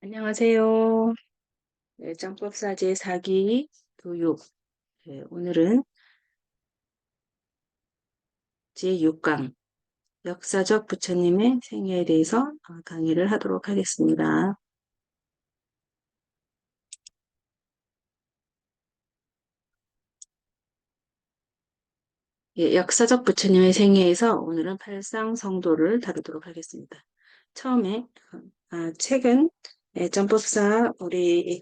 안녕하세요. 네, 정법사제 사기 교육. 네, 오늘은 제6강 역사적 부처님의 생애에 대해서 강의를 하도록 하겠습니다. 예, 역사적 부처님의 생애에서 오늘은 팔상성도를 다루도록 하겠습니다. 처음에 책은 전법사 우리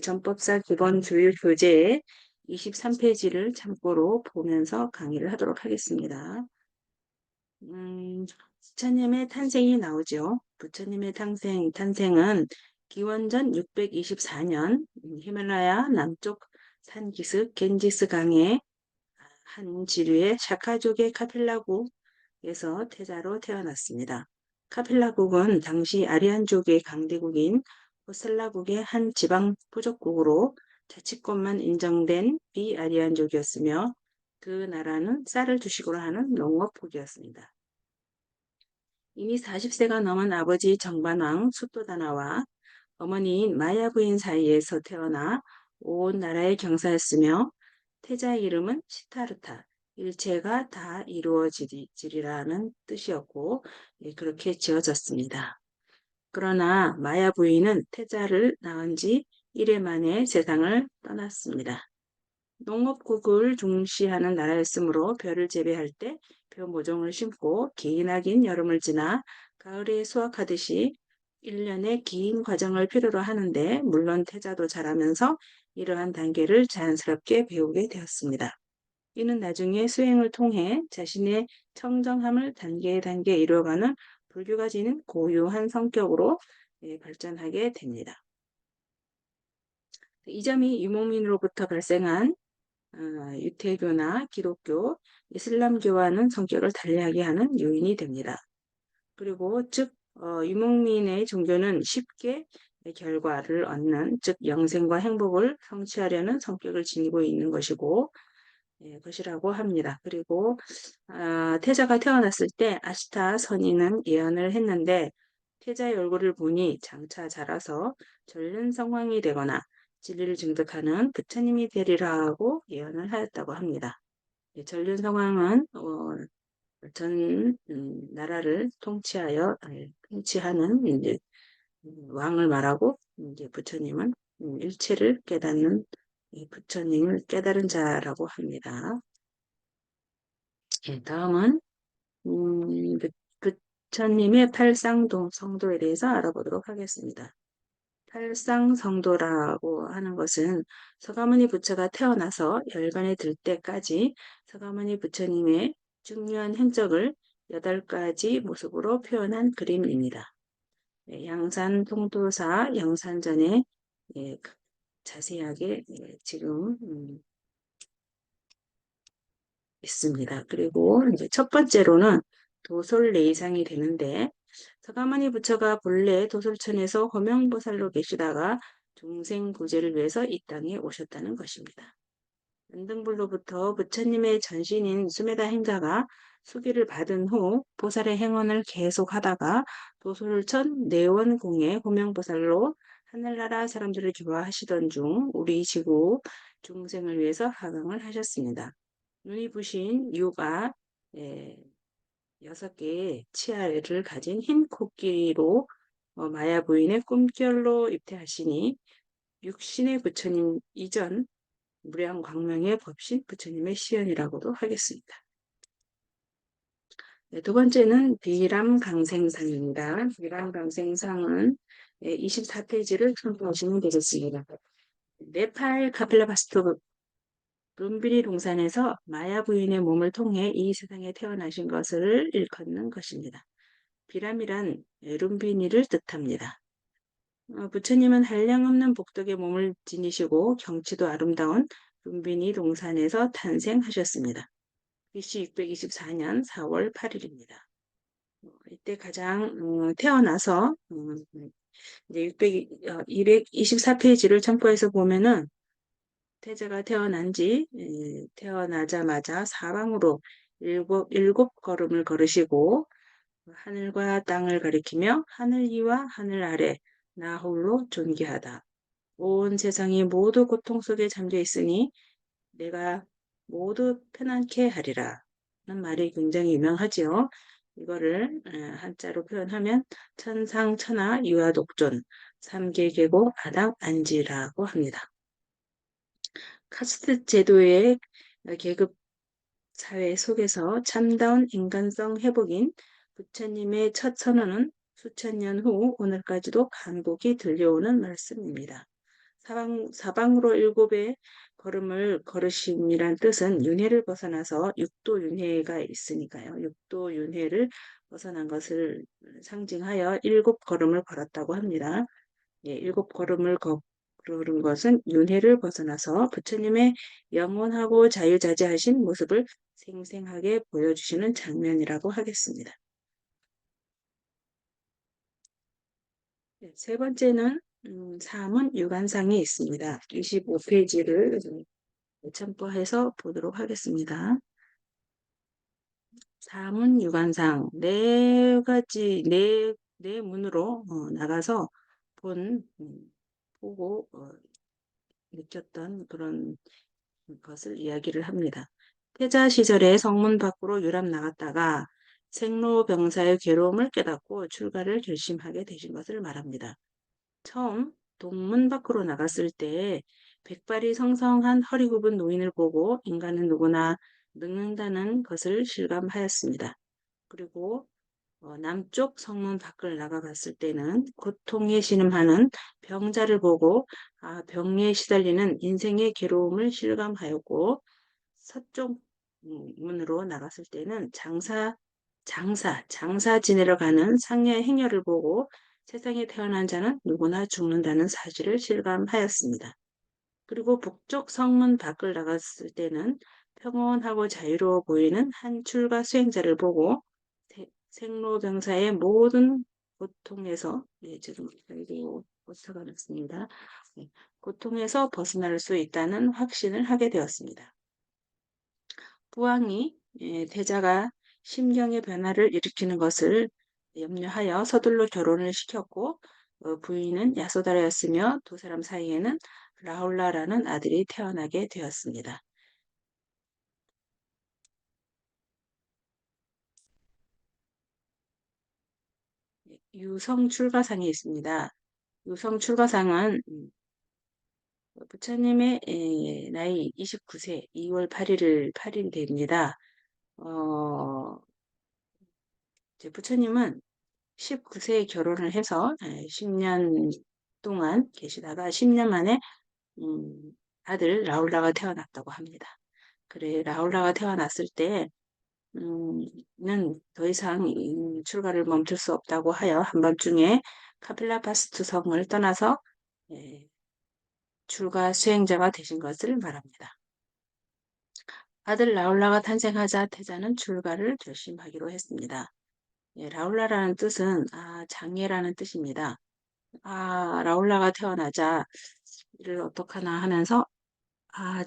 전법사 기본 교육 교재의 23페이지를 참고로 보면서 강의를 하도록 하겠습니다. 부처님의 탄생이 나오죠. 부처님의 탄생은 기원전 624년 히말라야 남쪽 산기슭 겐지스 강의 한 지류의 샤카족의 카필라국에서 태자로 태어났습니다. 카필라국은 당시 아리안족의 강대국인 호슬라국의 한 지방 부족국으로 자치권만 인정된 비아리안족이었으며 그 나라는 쌀을 주식으로 하는 농업국이었습니다. 이미 40세가 넘은 아버지 정반왕 수토다나와 어머니인 마야 부인 사이에서 태어나 온 나라의 경사였으며 태자의 이름은 시타르타, 일체가 다 이루어지리라는 뜻이었고 그렇게 지어졌습니다. 그러나 마야 부인은 태자를 낳은 지 1회 만에 세상을 떠났습니다. 농업국을 중시하는 나라였으므로 벼를 재배할 때 벼 모종을 심고 기나긴 여름을 지나 가을에 수확하듯이 1년의 긴 과정을 필요로 하는데 물론 태자도 자라면서 이러한 단계를 자연스럽게 배우게 되었습니다. 이는 나중에 수행을 통해 자신의 청정함을 단계에 이루어가는 불교가 지닌 고유한 성격으로 발전하게 됩니다. 이 점이 유목민으로부터 발생한 유태교나 기독교, 이슬람교와는 성격을 달리하게 하는 요인이 됩니다. 그리고 즉 유목민의 종교는 쉽게 결과를 얻는 즉 영생과 행복을 성취하려는 성격을 지니고 있는 것이라고 합니다. 그리고 태자가 태어났을 때 아시타 선인은 예언을 했는데 태자의 얼굴을 보니 장차 자라서 전륜성왕이 되거나 진리를 증득하는 부처님이 되리라고 예언을 하였다고 합니다. 전륜성왕은 전 나라를 통치하는 이제 왕을 말하고 이제 부처님은 일체를 깨닫는 부처님을 깨달은 자라고 합니다. 다음은 음, 부처님의 성도에 대해서 알아보도록 하겠습니다. 팔상성도라고 하는 것은 서가모니 부처가 태어나서 열반에 들 때까지 서가모니 부처님의 중요한 행적을 8가지 모습으로 표현한 그림입니다. 양산 통도사 영산전에 자세하게 지금 있습니다. 그리고 이제 첫 번째로는 도솔레이상이 되는데 서가모니 부처가 본래 도솔천에서 호명보살로 계시다가 중생구제를 위해서 이 땅에 오셨다는 것입니다. 연등불로부터 부처님의 전신인 수메다 행자가 수기를 받은 후 보살의 행원을 계속하다가 도솔천 내원궁의 호명보살로 하늘나라 사람들을 교화하시던 중 우리 지구 중생을 위해서 하강을 하셨습니다. 눈이 부신 유가 6개의 치아를 가진 흰 코끼리로 마야 부인의 꿈결로 입퇴하시니 육신의 부처님 이전 무량 광명의 법신 부처님의 시연이라고도 하겠습니다. 두 번째는 비람강생상입니다. 비람강생상은 24페이지를 참고하시면 되겠습니다. 네팔 카필라바스토 룸비니 동산에서 마야 부인의 몸을 통해 이 세상에 태어나신 것을 일컫는 것입니다. 비람이란 룸비니를 뜻합니다. 부처님은 한량없는 복덕의 몸을 지니시고 경치도 아름다운 룸비니 동산에서 탄생하셨습니다. BC 624년 4월 8일입니다. 이때 가장 태어나서 이제 224페이지를 참고해서 보면은 태자가 태어나자마자 사방으로 일곱 걸음을 걸으시고 하늘과 땅을 가리키며 하늘 위와 하늘 아래 나 홀로 존귀하다. 온 세상이 모두 고통 속에 잠겨 있으니 내가 모두 편안케 하리라. 는 말이 굉장히 유명하지요. 이거를 한자로 표현하면 천상천하 유아독존 삼계계고 아닥안지라고 합니다. 카스트 제도의 계급 사회 속에서 참다운 인간성 회복인 부처님의 첫 선언은 수천 년 후 오늘까지도 간곡히 들려오는 말씀입니다. 사방으로 일곱의 걸음을 걸으심이란 뜻은 윤회를 벗어나서 육도윤회가 있으니까요. 육도윤회를 벗어난 것을 상징하여 일곱 걸음을 걸었다고 합니다. 예, 일곱 걸음을 걸은 것은 윤회를 벗어나서 부처님의 영원하고 자유자재하신 모습을 생생하게 보여주시는 장면이라고 하겠습니다. 네, 세 번째는 사문 유관상이 있습니다. 25페이지를 참고해서 보도록 하겠습니다. 사문 유관상 네 가지 네 문으로 나가서 보고 느꼈던 그런 것을 이야기를 합니다. 태자 시절에 성문 밖으로 유람 나갔다가 생로병사의 괴로움을 깨닫고 출가를 결심하게 되신 것을 말합니다. 처음 동문 밖으로 나갔을 때 백발이 성성한 허리 굽은 노인을 보고 인간은 누구나 늙는다는 것을 실감하였습니다. 그리고 남쪽 성문 밖을 나가봤을 때는 고통에 신음하는 병자를 보고 병에 시달리는 인생의 괴로움을 실감하였고 서쪽 문으로 나갔을 때는 장사 지내러 가는 상녀의 행렬을 보고 세상에 태어난 자는 누구나 죽는다는 사실을 실감하였습니다. 그리고 북쪽 성문 밖을 나갔을 때는 평온하고 자유로워 보이는 한 출가 수행자를 보고 생로병사의 모든 고통에서 지금 여기도 고쳐가 났습니다. 고통에서 벗어날 수 있다는 확신을 하게 되었습니다. 부왕이 태자가 심경의 변화를 일으키는 것을 염려하여 서둘러 결혼을 시켰고 부인은 야소다라였으며 두 사람 사이에는 라울라라는 아들이 태어나게 되었습니다. 유성 출가상이 있습니다. 유성 출가상은 부처님의 나이 29세 2월 8일 됩니다. 이제 부처님은 19세에 결혼을 해서 10년 동안 계시다가 10년 만에 아들 라울라가 태어났다고 합니다. 그래 라울라가 태어났을 때 는 더 이상 출가를 멈출 수 없다고 하여 한밤중에 카필라파스투 성을 떠나서 예, 출가 수행자가 되신 것을 말합니다. 아들 라울라가 탄생하자 태자는 출가를 결심하기로 했습니다. 예, 라울라라는 뜻은 장애라는 뜻입니다. 라울라가 태어나자 이를 어떡하나 하면서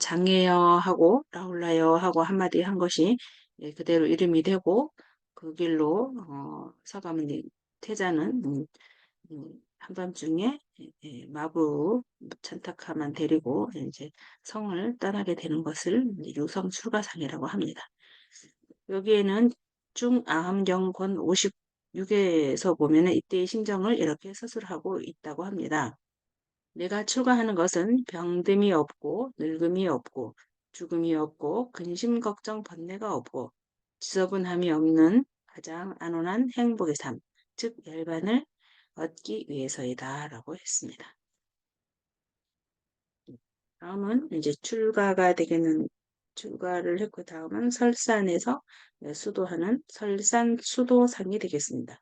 장애여 하고 라울라여 하고 한마디 한 것이 그대로 이름이 되고 그 길로 서가모니 태자는 한밤중에 마부 찬타카만 데리고 이제 성을 떠나게 되는 것을 유성 출가상이라고 합니다. 여기에는 중아함경권 56에서 보면은 이때의 심정을 이렇게 서술하고 있다고 합니다. 내가 추구하는 것은 병듦이 없고 늙음이 없고 죽음이 없고 근심 걱정 번뇌가 없고 지저분함이 없는 가장 안온한 행복의 삶, 즉 열반을 얻기 위해서이다 라고 했습니다. 다음은 이제 출가를 했고 다음은 설산에서 수도하는 설산 수도상이 되겠습니다.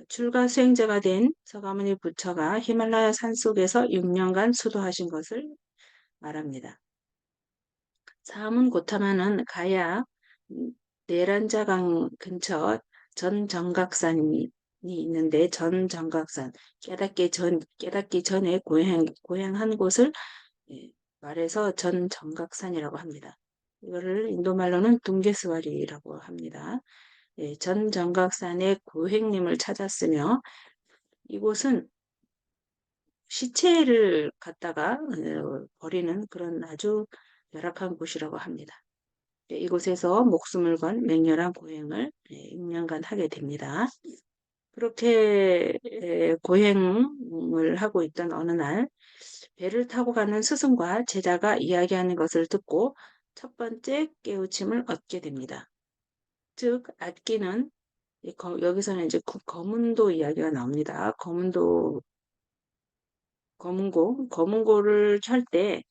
출가 수행자가 된 서가모니 부처가 히말라야 산속에서 6년간 수도하신 것을 말합니다. 사문 고타마는 가야 네란자강 근처 전정각산이 있는데 전정각산 깨닫기 전에 고행한 곳을 말해서 전정각산이라고 합니다. 이거를 인도말로는 둥게스와리라고 합니다. 전정각산의 고행님을 찾았으며 이곳은 시체를 갖다가 버리는 그런 아주 열악한 곳이라고 합니다. 이곳에서 목숨을 건 맹렬한 고행을 6년간 하게 됩니다. 그렇게 고행을 하고 있던 어느 날 배를 타고 가는 스승과 제자가 이야기하는 것을 듣고 첫 번째 깨우침을 얻게 됩니다. 즉 악기는 여기서는 이제 거문도 이야기가 나옵니다. 검은고를 켤 때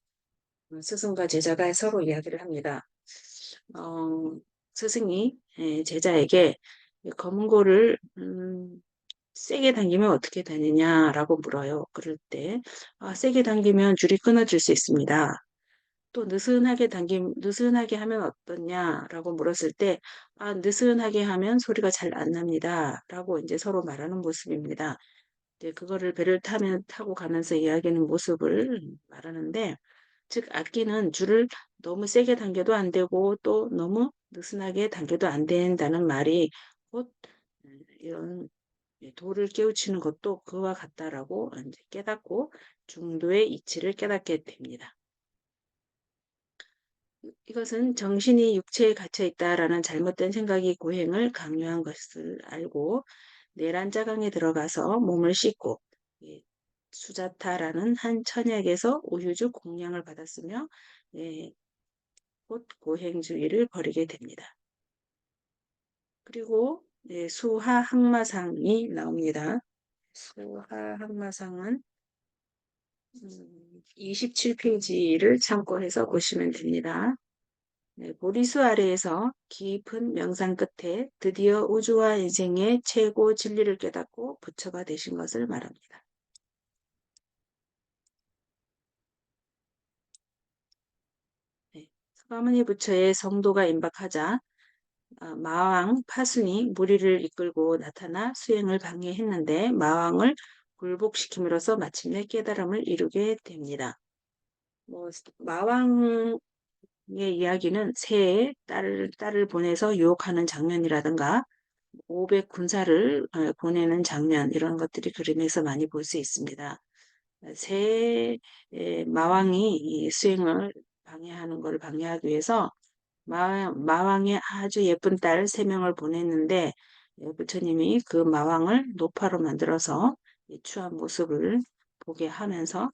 스승과 제자가 서로 이야기를 합니다. 어, 스승이 제자에게 검은고를 세게 당기면 어떻게 되느냐라고 물어요. 그럴 때 세게 당기면 줄이 끊어질 수 있습니다. 또 느슨하게 하면 어떠냐라고 물었을 때 느슨하게 하면 소리가 잘 안 납니다라고 이제 서로 말하는 모습입니다. 이제 그거를 배를 타고 가면서 이야기하는 모습을 말하는데, 즉 악기는 줄을 너무 세게 당겨도 안 되고 또 너무 느슨하게 당겨도 안 된다는 말이 곧 이런 도를 깨우치는 것도 그와 같다라고 이제 깨닫고 중도의 이치를 깨닫게 됩니다. 이것은 정신이 육체에 갇혀 있다라는 잘못된 생각이 고행을 강요한 것을 알고 내란자강에 들어가서 몸을 씻고 수자타라는 한 처녀에게서 우유주 공양을 받았으며 예, 곧 고행주의를 벌이게 됩니다. 그리고 수하항마상이 나옵니다. 수하항마상은 27페이지를 참고해서 보시면 됩니다. 보리수 아래에서 깊은 명상 끝에 드디어 우주와 인생의 최고 진리를 깨닫고 부처가 되신 것을 말합니다. 서가모니 부처의 성도가 임박하자 마왕 파순이 무리를 이끌고 나타나 수행을 방해했는데 마왕을 굴복시킴으로써 마침내 깨달음을 이루게 됩니다. 마왕의 이야기는 새에 딸을 보내서 유혹하는 장면이라든가 500 군사를 보내는 장면 이런 것들이 그림에서 많이 볼 수 있습니다. 새 마왕이 이 수행을 방해하는 것을 방해하기 위해서 마왕의 아주 예쁜 딸 3명을 보냈는데 부처님이 그 마왕을 노파로 만들어서 추한 모습을 보게 하면서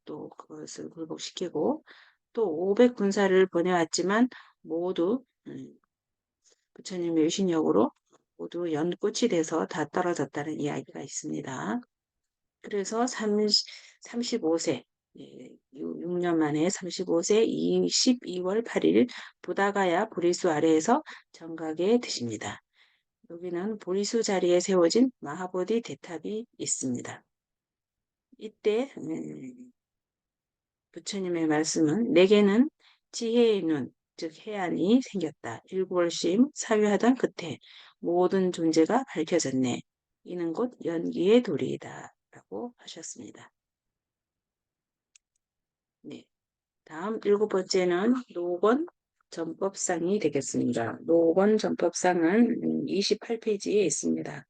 또 그것을 굴복시키고 또 500 군사를 보내왔지만 모두 부처님의 유신력으로 모두 연꽃이 돼서 다 떨어졌다는 이야기가 있습니다. 그래서 35세, 6년 만에 35세 12월 8일 부다가야 보리수 아래에서 정각에 드십니다. 여기는 보리수 자리에 세워진 마하보디 대탑이 있습니다. 이때 부처님의 말씀은 내게는 지혜의 눈, 즉 해안이 생겼다. 일구월심 사유하던 끝에 모든 존재가 밝혀졌네. 이는 곧 연기의 도리이다. 라고 하셨습니다. 네. 다음 7번째는 노건 전법상이 되겠습니다. 노건 전법상은 28페이지에 있습니다.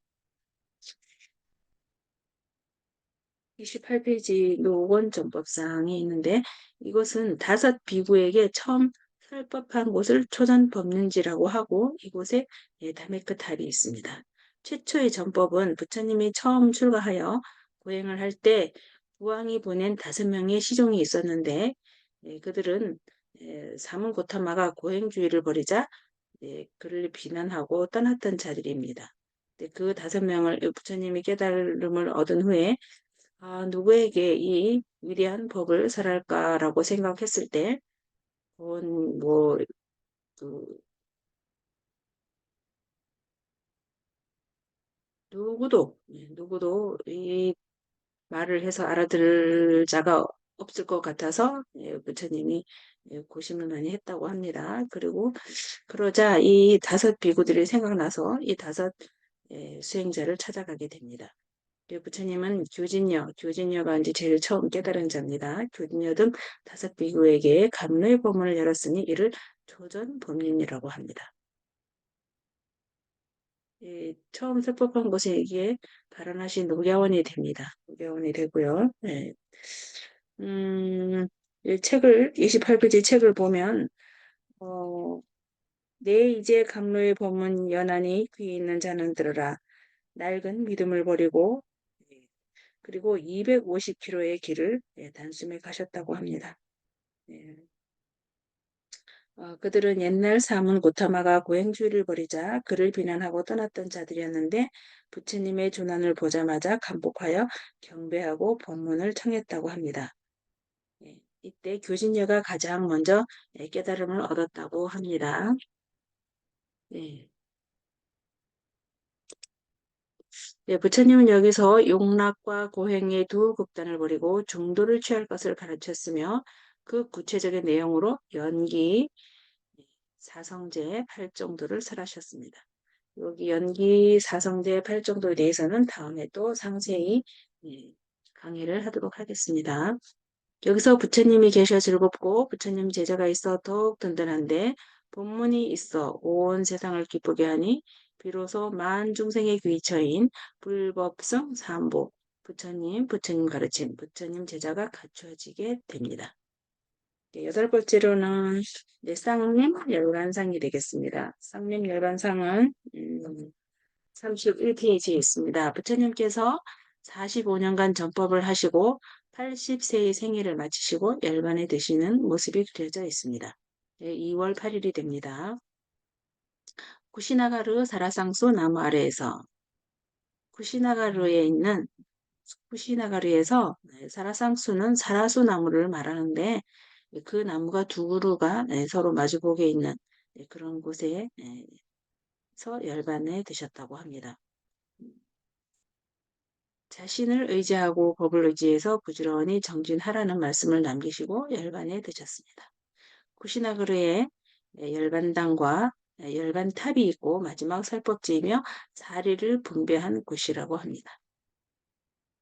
28페이지 노건 전법상이 있는데 이것은 5 비구에게 처음 설법한 곳을 초전법륜지라고 하고 이곳에 다메크 탑이 있습니다. 최초의 전법은 부처님이 처음 출가하여 고행을 할 때 부왕이 보낸 5명의 시종이 있었는데 그들은 사문 고타마가 고행주의를 벌이자 그를 비난하고 떠났던 자들입니다. 그 5명을 부처님이 깨달음을 얻은 후에 누구에게 이 위대한 법을 설할까라고 생각했을 때, 뭐, 그, 누구도 이 말을 해서 알아들을 자가 없을 것 같아서 부처님이 고심을 많이 했다고 합니다. 그리고 그러자 이 5 비구들이 생각나서 이 5 수행자를 찾아가게 됩니다. 부처님은 교진녀가 이제 제일 처음 깨달은 자입니다. 교진녀 등 5 비구에게 감로의 법문을 열었으니 이를 조전 법륜이라고 합니다. 처음 설법한 곳에 이게 발언하신 노교원이 됩니다. 노교원이 되고요. 예. 이 책을 28페이지 책을 보면 어, 내 이제 강로의 법문 연하니 귀 있는 자는 들으라. 낡은 믿음을 버리고 예, 그리고 250km의 길을 단숨에 가셨다고 합니다. 예. 그들은 옛날 사문 고타마가 고행주의를 버리자 그를 비난하고 떠났던 자들이었는데 부처님의 조난을 보자마자 감복하여 경배하고 법문을 청했다고 합니다. 예, 이때 교진녀가 가장 먼저 깨달음을 얻었다고 합니다. 예. 네, 부처님은 여기서 용락과 고행의 두 극단을 버리고 중도를 취할 것을 가르쳤으며 그 구체적인 내용으로 연기, 사성제, 팔정도를 설하셨습니다. 여기 연기, 사성제, 팔정도에 대해서는 다음에 또 상세히 예, 강의를 하도록 하겠습니다. 여기서 부처님이 계셔 즐겁고 부처님 제자가 있어 더욱 든든한데 본문이 있어 온 세상을 기쁘게 하니 비로소 만 중생의 귀처인 불법성 삼보 부처님 가르침, 부처님 제자가 갖추어지게 됩니다. 여덟 번째로는 쌍림 열반상이 되겠습니다. 쌍림 열반상은 31페이지에 있습니다. 부처님께서 45년간 전법을 하시고 80세의 생애를 마치시고 열반에 드시는 모습이 그려져 있습니다. 2월 8일이 됩니다. 쿠시나가르 사라상수 나무 아래에서 쿠시나가르에 있는 쿠시나가르에서 사라상수는 사라수 나무를 말하는데 그 나무가 두 그루가 서로 마주보게 있는 그런 곳에서 열반에 드셨다고 합니다. 자신을 의지하고 법을 의지해서 부지런히 정진하라는 말씀을 남기시고 열반에 드셨습니다. 쿠시나그르에 열반당과 열반탑이 있고 마지막 설법지이며 사리를 분배한 곳이라고 합니다.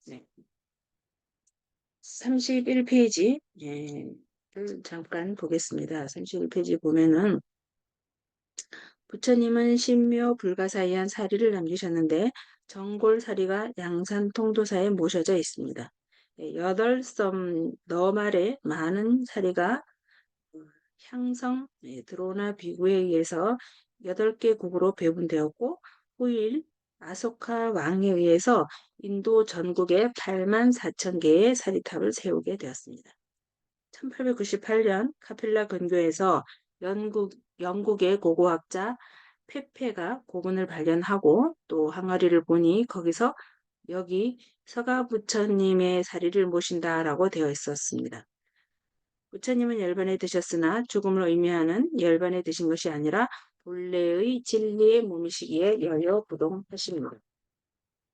네. 31페이지 잠깐 보겠습니다. 31페이지 보면은 부처님은 신묘 불가사의한 사리를 남기셨는데 정골사리가 양산통도사에 모셔져 있습니다. 8섬 너말에 많은 사리가 향성 드로나 비구에 의해서 8개 국으로 배분되었고 후일 아소카 왕에 의해서 인도 전국에 8만 4천 개의 사리탑을 세우게 되었습니다. 1898년 카필라 근교에서 영국의 고고학자 페페가 고문을 발견하고 또 항아리를 보니 거기서 여기 서가 부처님의 사리를 모신다라고 되어 있었습니다. 부처님은 열반에 드셨으나 죽음을 의미하는 열반에 드신 것이 아니라 본래의 진리의 몸이시기에 여여부동하십니다.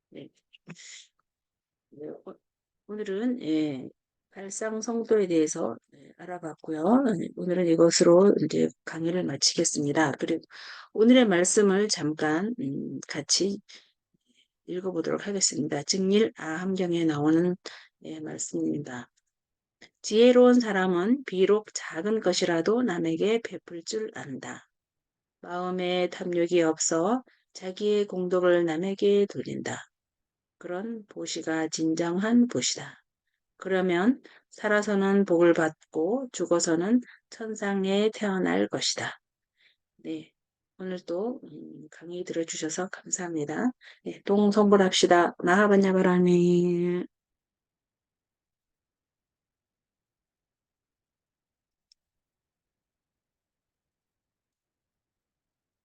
네. 네, 오늘은 발상성도에 대해서 알아봤고요. 오늘은 이것으로 이제 강의를 마치겠습니다. 그리고 오늘의 말씀을 잠깐 같이 읽어보도록 하겠습니다. 증일 아함경에 나오는 말씀입니다. 지혜로운 사람은 비록 작은 것이라도 남에게 베풀 줄 안다. 마음에 탐욕이 없어 자기의 공덕을 남에게 돌린다. 그런 보시가 진정한 보시다. 그러면 살아서는 복을 받고 죽어서는 천상에 태어날 것이다. 네, 오늘도 강의 들어주셔서 감사합니다. 네, 동성불합시다. 나하반야바라니.